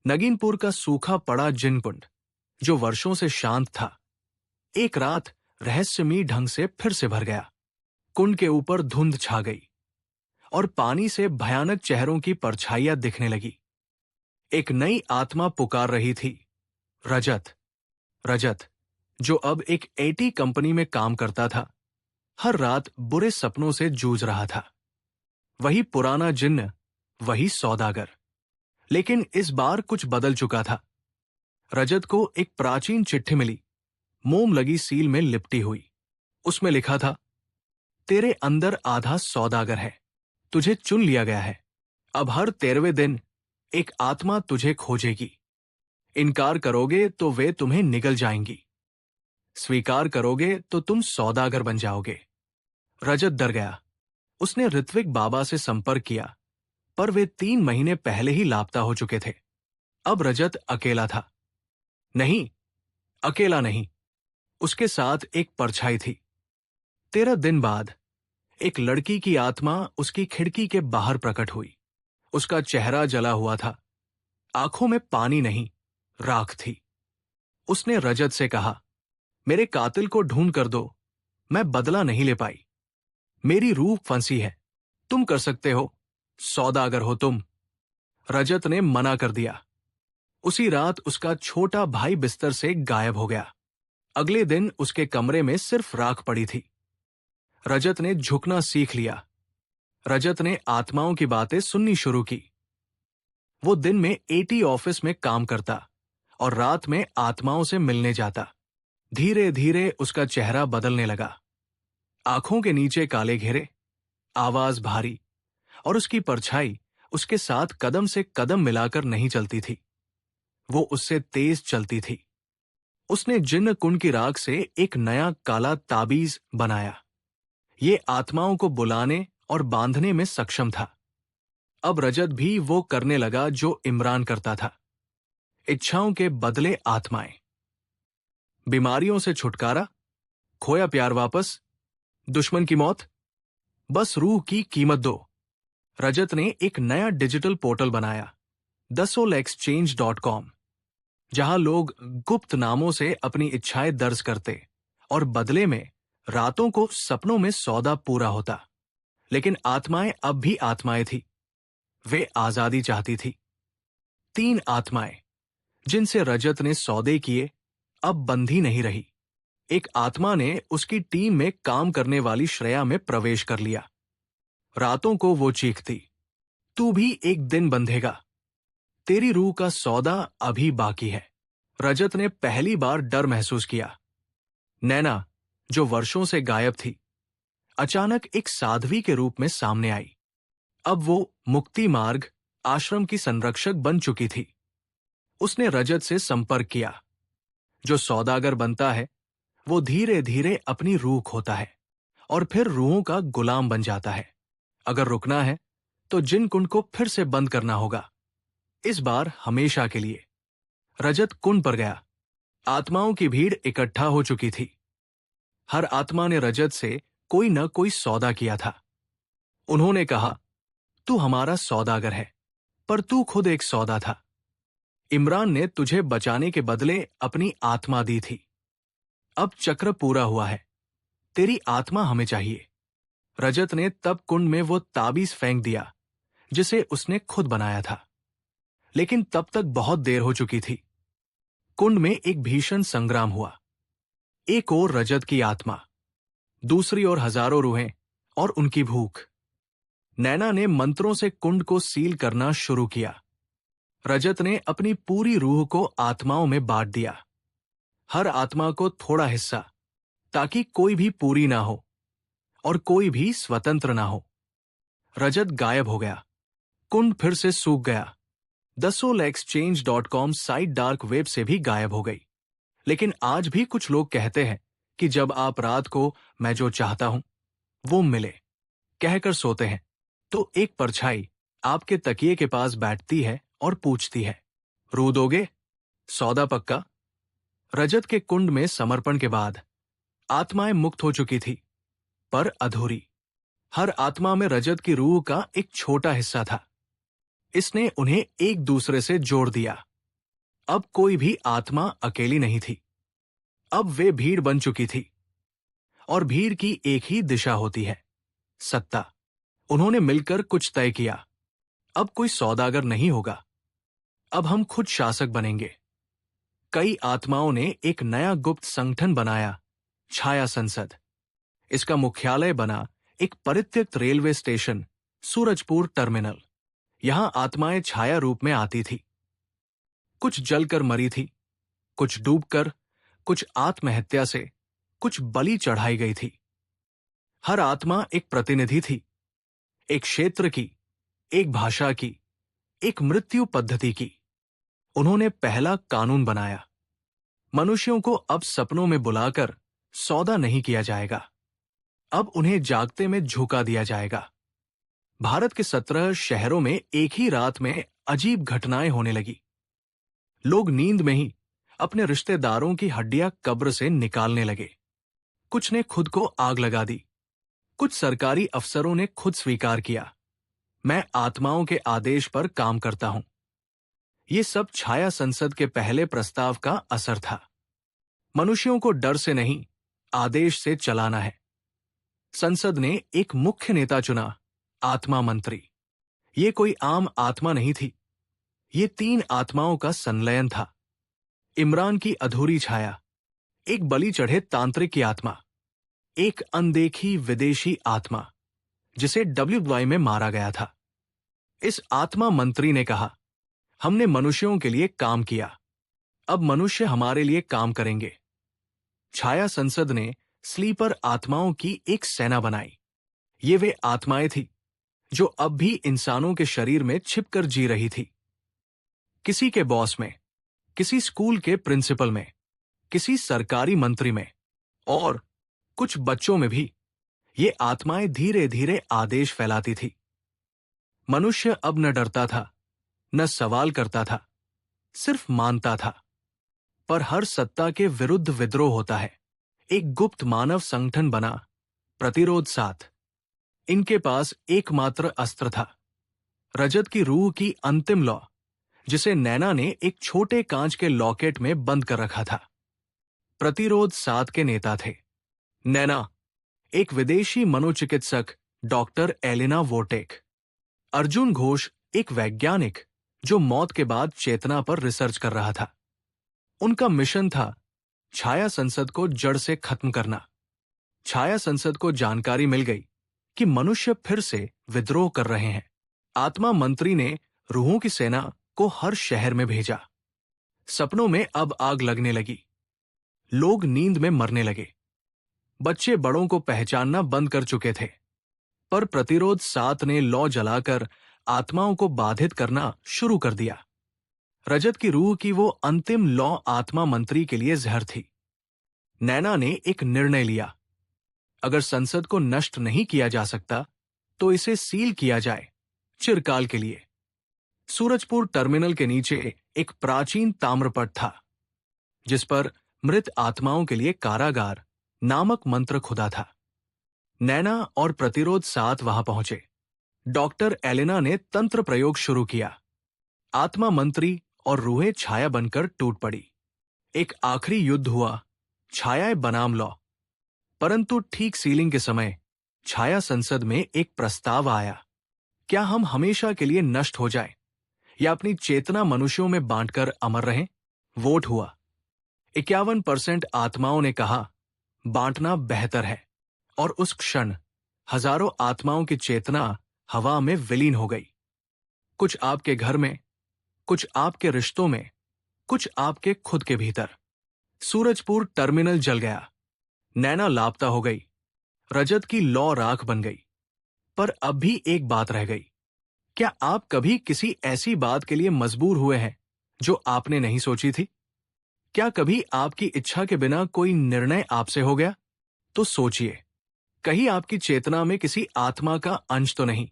नगीनपुर का सूखा पड़ा जिन कुंड, जो वर्षों से शांत था, एक रात रहस्यमयी ढंग से फिर से भर गया। कुंड के ऊपर धुंध छा गई और पानी से भयानक चेहरों की परछाइयां दिखने लगी। एक नई आत्मा पुकार रही थी, रजत। रजत, जो अब एक एटी कंपनी में काम करता था, हर रात बुरे सपनों से जूझ रहा था। वही पुराना जिन्न, वही सौदागर। लेकिन इस बार कुछ बदल चुका था। रजत को एक प्राचीन चिट्ठी मिली, मोम लगी सील में लिपटी हुई। उसमें लिखा था, तेरे अंदर आधा सौदागर है, तुझे चुन लिया गया है। अब हर 13वें दिन एक आत्मा तुझे खोजेगी। इनकार करोगे तो वे तुम्हें निगल जाएंगी, स्वीकार करोगे तो तुम सौदागर बन जाओगे। रजत डर गया। उसने ऋत्विक बाबा से संपर्क किया, पर वे 3 महीने पहले ही लापता हो चुके थे। अब रजत अकेला था। नहीं, अकेला नहीं, उसके साथ एक परछाई थी। 13 दिन बाद एक लड़की की आत्मा उसकी खिड़की के बाहर प्रकट हुई। उसका चेहरा जला हुआ था, आंखों में पानी नहीं, राख थी। उसने रजत से कहा, मेरे कातिल को ढूंढ कर दो, मैं बदला नहीं ले पाई। मेरी रूह फंसी है, तुम कर सकते हो, सौदागर हो तुम। रजत ने मना कर दिया। उसी रात उसका छोटा भाई बिस्तर से गायब हो गया। अगले दिन उसके कमरे में सिर्फ राख पड़ी थी। रजत ने झुकना सीख लिया। रजत ने आत्माओं की बातें सुननी शुरू की। वो दिन में एटी ऑफिस में काम करता और रात में आत्माओं से मिलने जाता। धीरे धीरे उसका चेहरा बदलने लगा। आंखों के नीचे काले घेरे, आवाज भारी, और उसकी परछाई उसके साथ कदम से कदम मिलाकर नहीं चलती थी, वो उससे तेज चलती थी। उसने जिन्न कुंड की राख से एक नया काला ताबीज बनाया। ये आत्माओं को बुलाने और बांधने में सक्षम था। अब रजत भी वो करने लगा जो इमरान करता था। इच्छाओं के बदले आत्माएं। बीमारियों से छुटकारा, खोया प्यार वापस, दुश्मन की मौत, बस रूह की कीमत दो। रजत ने एक नया डिजिटल पोर्टल बनाया, thesoulexchange.com, जहां लोग गुप्त नामों से अपनी इच्छाएं दर्ज करते और बदले में रातों को सपनों में सौदा पूरा होता। लेकिन आत्माएं अब भी आत्माएं थी। वे आजादी चाहती थी। 3 आत्माएं जिनसे रजत ने सौदे किए, अब बंधी नहीं रही। एक आत्मा ने उसकी टीम में काम करने वाली श्रेया में प्रवेश कर लिया। रातों को वो चीखती, तू भी एक दिन बंधेगा, तेरी रूह का सौदा अभी बाकी है। रजत ने पहली बार डर महसूस किया। नैना, जो वर्षों से गायब थी, अचानक एक साध्वी के रूप में सामने आई। अब वो मुक्ति मार्ग आश्रम की संरक्षक बन चुकी थी। उसने रजत से संपर्क किया। जो सौदागर बनता है, वो धीरे धीरे अपनी रूह खोता है और फिर रूहों का गुलाम बन जाता है। अगर रुकना है तो जिन कुंड को फिर से बंद करना होगा, इस बार हमेशा के लिए। रजत कुंड पर गया। आत्माओं की भीड़ इकट्ठा हो चुकी थी। हर आत्मा ने रजत से कोई न कोई सौदा किया था। उन्होंने कहा, तू हमारा सौदागर है, पर तू खुद एक सौदा था। इमरान ने तुझे बचाने के बदले अपनी आत्मा दी थी। अब चक्र पूरा हुआ है, तेरी आत्मा हमें चाहिए। रजत ने तब कुंड में वो ताबीज फेंक दिया जिसे उसने खुद बनाया था। लेकिन तब तक बहुत देर हो चुकी थी। कुंड में एक भीषण संग्राम हुआ। एक ओर रजत की आत्मा, दूसरी ओर हजारों रूहें और उनकी भूख। नैना ने मंत्रों से कुंड को सील करना शुरू किया। रजत ने अपनी पूरी रूह को आत्माओं में बांट दिया, हर आत्मा को थोड़ा हिस्सा, ताकि कोई भी पूरी ना हो और कोई भी स्वतंत्र ना हो। रजत गायब हो गया। कुंड फिर से सूख गया। thesoulexchange.com साइट डार्क वेब से भी गायब हो गई। लेकिन आज भी कुछ लोग कहते हैं कि जब आप रात को मैं जो चाहता हूं वो मिले कहकर सोते हैं, तो एक परछाई आपके तकिए के पास बैठती है और पूछती है, रूह दोगे? सौदा पक्का? रजत के कुंड में समर्पण के बाद आत्माएं मुक्त हो चुकी थी, पर अधूरी। हर आत्मा में रजत की रूह का एक छोटा हिस्सा था। इसने उन्हें एक दूसरे से जोड़ दिया। अब कोई भी आत्मा अकेली नहीं थी। अब वे भीड़ बन चुकी थी, और भीड़ की एक ही दिशा होती है, सत्ता। उन्होंने मिलकर कुछ तय किया। अब कोई सौदागर नहीं होगा, अब हम खुद शासक बनेंगे। कई आत्माओं ने एक नया गुप्त संगठन बनाया, छाया संसद। इसका मुख्यालय बना एक परित्यक्त रेलवे स्टेशन, सूरजपुर टर्मिनल। यहां आत्माएं छाया रूप में आती थी। कुछ जलकर मरी थी, कुछ डूबकर, कुछ आत्महत्या से, कुछ बलि चढ़ाई गई थी। हर आत्मा एक प्रतिनिधि थी, एक क्षेत्र की, एक भाषा की, एक मृत्यु पद्धति की। उन्होंने पहला कानून बनाया। मनुष्यों को अब सपनों में बुलाकर सौदा नहीं किया जाएगा, अब उन्हें जागते में झोंका दिया जाएगा। भारत के 17 शहरों में एक ही रात में अजीब घटनाएं होने लगी। लोग नींद में ही अपने रिश्तेदारों की हड्डियां कब्र से निकालने लगे। कुछ ने खुद को आग लगा दी, कुछ सरकारी अफसरों ने खुद स्वीकार किया, मैं आत्माओं के आदेश पर काम करता हूं। ये सब छाया संसद के पहले प्रस्ताव का असर था। मनुष्यों को डर से नहीं, आदेश से चलाना है। संसद ने एक मुख्य नेता चुना, आत्मा मंत्री। ये कोई आम आत्मा नहीं थी, ये 3 आत्माओं का संलयन था। इमरान की अधूरी छाया, एक बलि चढ़े तांत्रिक की आत्मा, एक अनदेखी विदेशी आत्मा जिसे WY में मारा गया था। इस आत्मा मंत्री ने कहा, हमने मनुष्यों के लिए काम किया, अब मनुष्य हमारे लिए काम करेंगे। छाया संसद ने स्लीपर आत्माओं की एक सेना बनाई। ये वे आत्माएं थी जो अब भी इंसानों के शरीर में छिपकर जी रही थी। किसी के बॉस में, किसी स्कूल के प्रिंसिपल में, किसी सरकारी मंत्री में, और कुछ बच्चों में भी ये आत्माएं धीरे धीरे आदेश फैलाती थी। मनुष्य अब न डरता था, न सवाल करता था, सिर्फ मानता था। पर हर सत्ता के विरुद्ध विद्रोह होता है। एक गुप्त मानव संगठन बना, प्रतिरोध 7। इनके पास एकमात्र अस्त्र था, रजत की रूह की अंतिम लौ, जिसे नैना ने एक छोटे कांच के लॉकेट में बंद कर रखा था। प्रतिरोध 7 के नेता थे नैना, एक विदेशी मनोचिकित्सक डॉक्टर एलिना वोटेक, अर्जुन घोष, एक वैज्ञानिक जो मौत के बाद चेतना पर रिसर्च कर रहा था। उनका मिशन था छाया संसद को जड़ से खत्म करना। छाया संसद को जानकारी मिल गई कि मनुष्य फिर से विद्रोह कर रहे हैं। आत्मा मंत्री ने रूहों की सेना को हर शहर में भेजा। सपनों में अब आग लगने लगी, लोग नींद में मरने लगे। बच्चे बड़ों को पहचानना बंद कर चुके थे। पर प्रतिरोध 7 ने लौ जलाकर आत्माओं को बाधित करना शुरू कर दिया। रजत की रूह की वो अंतिम लौ आत्मा मंत्री के लिए जहर थी। नैना ने एक निर्णय लिया, अगर संसद को नष्ट नहीं किया जा सकता तो इसे सील किया जाए, चिरकाल के लिए। सूरजपुर टर्मिनल के नीचे एक प्राचीन ताम्रपट था, जिस पर मृत आत्माओं के लिए कारागार नामक मंत्र खुदा था। नैना और प्रतिरोध 7 वहां पहुंचे। डॉक्टर एलेना ने तंत्र प्रयोग शुरू किया। आत्मा मंत्री और रूहें छाया बनकर टूट पड़ी। एक आखिरी युद्ध हुआ, छायाएं बनाम लौ। परंतु ठीक सीलिंग के समय छाया संसद में एक प्रस्ताव आया, क्या हम हमेशा के लिए नष्ट हो जाएं या अपनी चेतना मनुष्यों में बांटकर अमर रहें? वोट हुआ। 51% आत्माओं ने कहा बांटना बेहतर है, और उस क्षण हजारों आत्माओं की चेतना हवा में विलीन हो गई। कुछ आपके घर में, कुछ आपके रिश्तों में, कुछ आपके खुद के भीतर। सूरजपुर टर्मिनल जल गया, नैना लापता हो गई, रजत की लौ राख बन गई। पर अब भी एक बात रह गई, क्या आप कभी किसी ऐसी बात के लिए मजबूर हुए हैं जो आपने नहीं सोची थी? क्या कभी आपकी इच्छा के बिना कोई निर्णय आपसे हो गया? तो सोचिए, कहीं आपकी चेतना में किसी आत्मा का अंश तो नहीं,